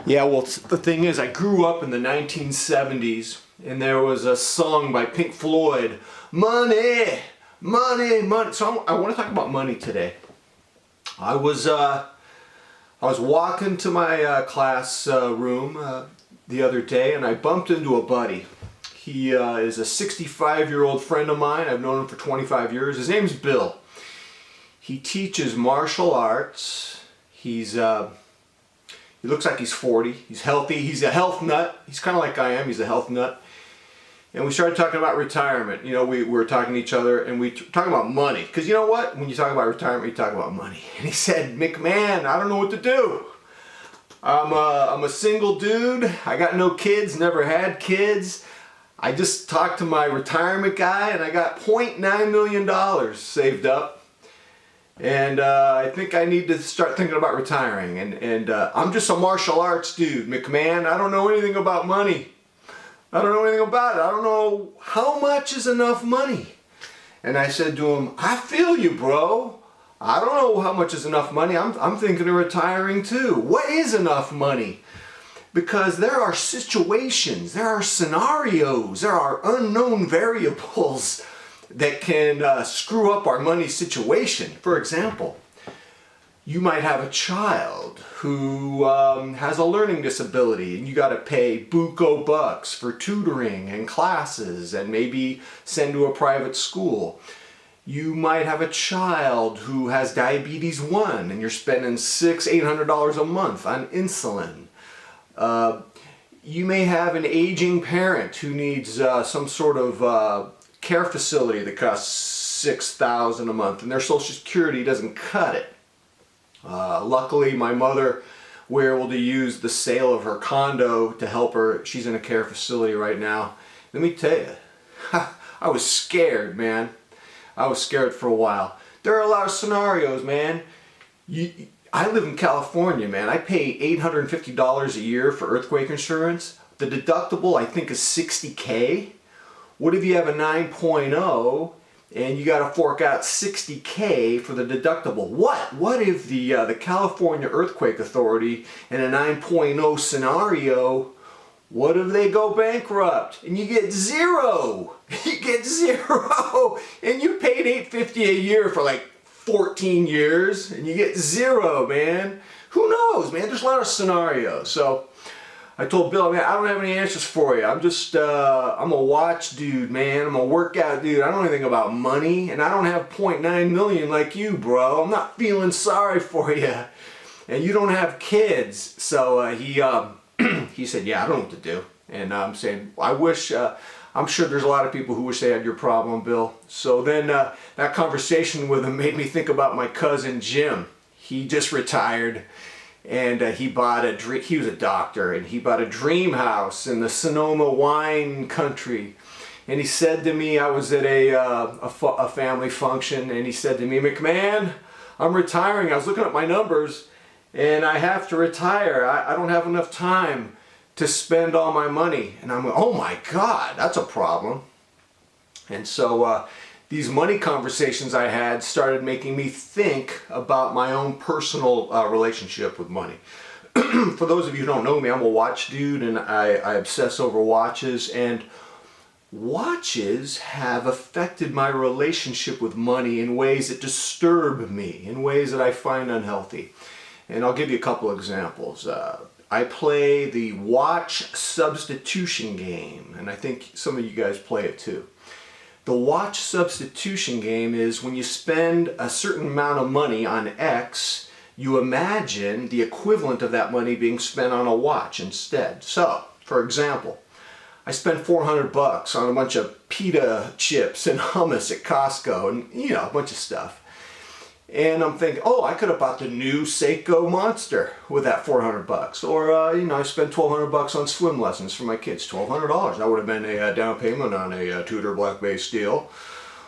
Yeah, well, the thing is, I grew up in the 1970s, and there was a song by Pink Floyd, Money, Money, Money. So I want to talk about money today. I was walking to my class room the other day, and I bumped into a buddy. He is a 65-year-old friend of mine. I've known him for 25 years. His name's Bill. He teaches martial arts. He looks like he's 40. He's healthy. He's a health nut. He's kind of like I am. He's a health nut. And we started talking about retirement. You know, we were talking to each other, and we talking about money. Because you know what? When you talk about retirement, you talk about money. And he said, McMahon, I don't know what to do. I'm a single dude. I got no kids, never had kids. I just talked to my retirement guy, and I got $0.9 million saved up. And I think I need to start thinking about retiring. And I'm just a martial arts dude, McMahon. I don't know anything about money. I don't know anything about it. I don't know how much is enough money. And I said to him, I feel you, bro. I don't know how much is enough money. I'm thinking of retiring too. What is enough money? Because there are situations, there are scenarios, there are unknown variables that can screw up our money situation. For example, you might have a child who has a learning disability, and you got to pay buco bucks for tutoring and classes and maybe send to a private school. You might have a child who has diabetes 1, and you're spending $600-800 a month on insulin. You may have an aging parent who needs some sort of care facility that costs $6,000 a month, and their Social Security doesn't cut it. Luckily, my mother, we're able to use the sale of her condo to help her. She's in a care facility right now. Let me tell you, I was scared, man. I was scared for a while. There are a lot of scenarios, man. I live in California, man. I pay $850 a year for earthquake insurance. The deductible, I think, is $60K. What if you have a 9.0 and you got to fork out $60K for the deductible? What if the California Earthquake Authority in a 9.0 scenario, what if they go bankrupt and you get zero? You get zero, and you paid $850 a year for like 14 years, and you get zero, man. Who knows, man? There's a lot of scenarios. So I told Bill, man, I don't have any answers for you. I'm just, I'm a watch dude, man. I'm a workout dude. I don't know anything about money, and I don't have $0.9 million like you, bro. I'm not feeling sorry for you. And you don't have kids. So he said, yeah, I don't know what to do. And I'm saying, I wish, I'm sure there's a lot of people who wish they had your problem, Bill. So then that conversation with him made me think about my cousin Jim. He just retired. And he was a doctor, and he bought a dream house in the Sonoma wine country. And he said to me, I was at a family function, and he said to me, McMahon, I'm retiring. I was looking at my numbers, and I have to retire. I don't have enough time to spend all my money. And I'm like, oh my God, that's a problem. And so these money conversations I had started making me think about my own personal relationship with money. For those of you who don't know me, I'm a watch dude, and I obsess over watches, and watches have affected my relationship with money in ways that disturb me, in ways that I find unhealthy. And I'll give you a couple examples. I play the watch substitution game, and I think some of you guys play it too. The watch substitution game is when you spend a certain amount of money on X, you imagine the equivalent of that money being spent on a watch instead. So, for example, I spent $400 on a bunch of pita chips and hummus at Costco, and you know, a bunch of stuff. And I'm thinking, oh, I could have bought the new Seiko Monster with that $400. Or, you know, I spent $1,200 on swim lessons for my kids. $1,200. That would have been a down payment on a Tudor Black Bay Steel.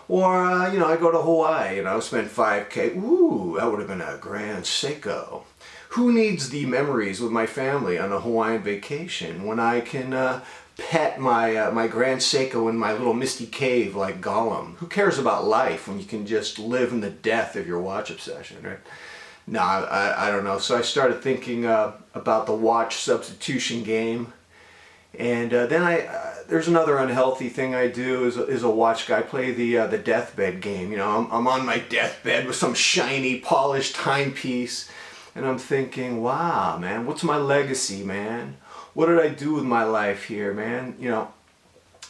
Or, you know, I go to Hawaii, and I spent $5K. Ooh, that would have been a grand Seiko. Who needs the memories with my family on a Hawaiian vacation when I can pet my Grand Seiko in my little misty cave like Gollum? Who cares about life when you can just live in the death of your watch obsession, right? No, I don't know. So I started thinking about the watch substitution game. And then there's another unhealthy thing I do is a watch guy. I play the deathbed game. You know, I'm on my deathbed with some shiny, polished timepiece, and I'm thinking, wow, man, what's my legacy, man? What did I do with my life here, man? You know,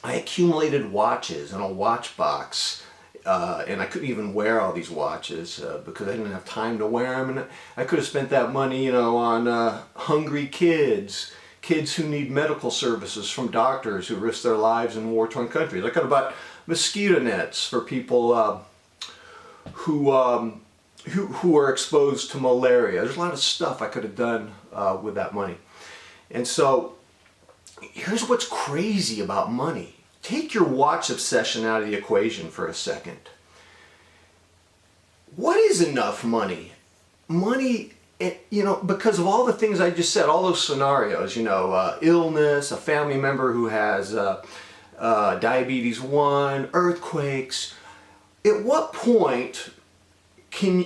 I accumulated watches in a watch box, and I couldn't even wear all these watches because I didn't have time to wear them. And I could have spent that money, you know, on hungry kids. Kids who need medical services from doctors who risk their lives in war-torn countries. I could have bought mosquito nets for people who are exposed to malaria. There's a lot of stuff I could have done with that money. And so here's what's crazy about money. Take your watch obsession out of the equation for a second. What is enough money? Money, you know, because of all the things I just said, all those scenarios, you know, illness, a family member who has diabetes 1, earthquakes. At what point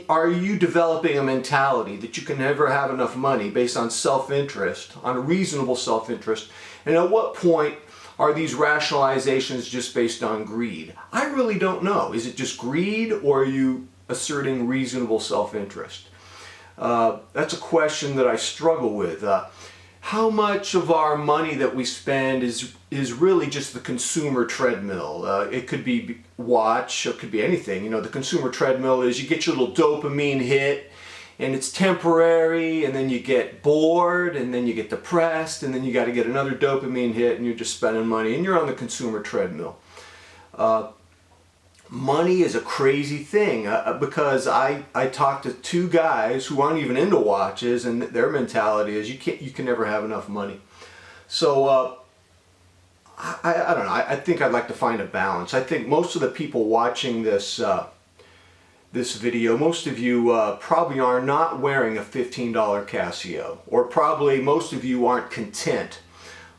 are you developing a mentality that you can never have enough money based on self-interest, on reasonable self-interest? And at what point are these rationalizations just based on greed? I really don't know. Is it just greed, or are you asserting reasonable self-interest? That's a question that I struggle with. How much of our money that we spend is really just the consumer treadmill? It could be watch, it could be anything. You know, the consumer treadmill is you get your little dopamine hit, and it's temporary, and then you get bored, and then you get depressed, and then you got to get another dopamine hit, and you're just spending money, and you're on the consumer treadmill. Money is a crazy thing because I talked to two guys who aren't even into watches, and their mentality is you can never have enough money. So I don't know. I think I'd like to find a balance. I think most of the people watching this this video, most of you probably are not wearing a $15 Casio, or probably most of you aren't content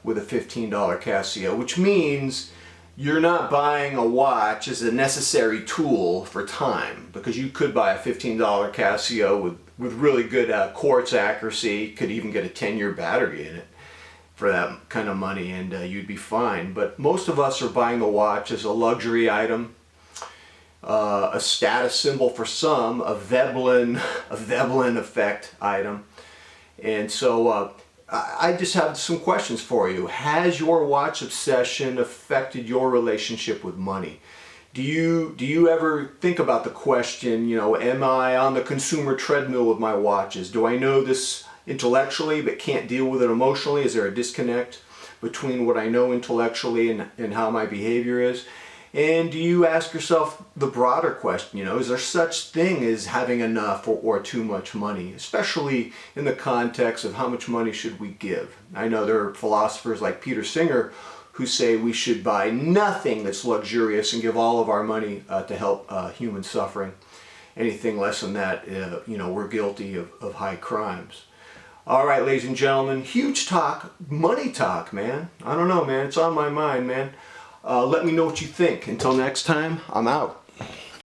with a $15 Casio, which means you're not buying a watch as a necessary tool for time, because you could buy a $15 Casio with really good quartz accuracy, could even get a 10-year battery in it for that kind of money, and you'd be fine. But most of us are buying the watch as a luxury item, a status symbol for some, a Veblen effect item. And so I just have some questions for you. Has your watch obsession affected your relationship with money? Do you ever think about the question, you know, am I on the consumer treadmill with my watches? Do I know this intellectually but can't deal with it emotionally? Is there a disconnect between what I know intellectually and how my behavior is? And do you ask yourself the broader question, you know, is there such thing as having enough or too much money, especially in the context of how much money should we give? I know there are philosophers like Peter Singer who say we should buy nothing that's luxurious and give all of our money to help human suffering. Anything less than that, you know, we're guilty of high crimes. All right, ladies and gentlemen, huge talk, money talk, man. I don't know, man. It's on my mind, man. Let me know what you think. Until next time, I'm out.